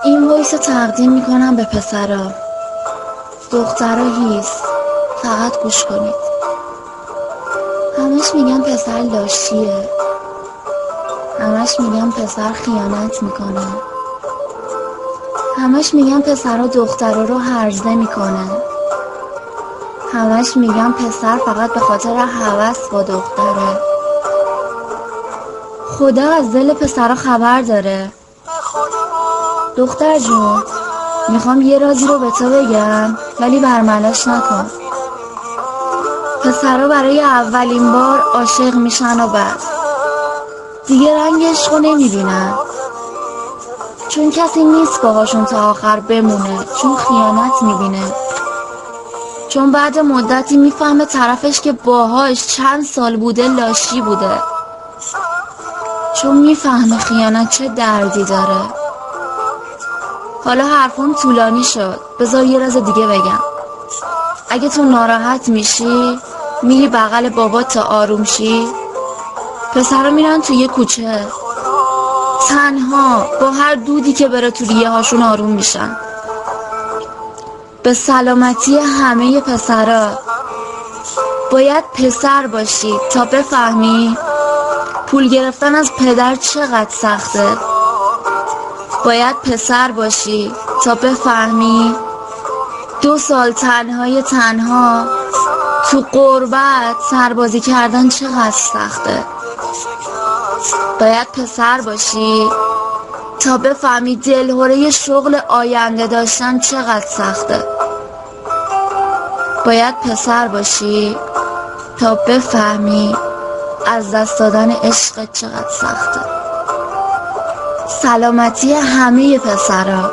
این وایس رو تقدیم میکنم به پسرا. دخترا هیس، فقط گوش کنید. همش میگن پسر لاشیه، همش میگن پسر خیانت میکنه، همش میگن پسرا دخترا رو هرزه میکنه، همش میگن پسر فقط به خاطر هوس با دختره. خدا از دل پسرا خبر داره. دختر جون، میخوام یه رازی رو به تو بگم ولی برملاش نکن. پسرا برای اولین بار عاشق میشن و بس دیگه رنگ عشقو نمیبینن، چون کسی نیست باهاشون تا آخر بمونه، چون خیانت میبینه، چون بعد مدتی میفهمه طرفش که باهاش چند سال بوده لاشی بوده، چون میفهمه خیانت چه دردی داره. حالا حرفم طولانی شد، بذار یه راز دیگه بگم. اگه تو ناراحت میشی میری بغل بابات تا آروم شی. پسرا میرن توی یه کوچه تنها، با هر دودی که بره تو ریه هاشون آروم میشن. به سلامتی همه پسرا. باید پسر باشی تا بفهمی پول گرفتن از پدر چقدر سخته. باید پسر باشی تا بفهمی 2 سال تنها تو غربت سربازی کردن چقدر سخته. باید پسر باشی تا بفهمی دلهوره شغل آینده داشتن چقدر سخته. باید پسر باشی تا بفهمی از دست دادن عشق چقدر سخته. سلامتی همه پسرا.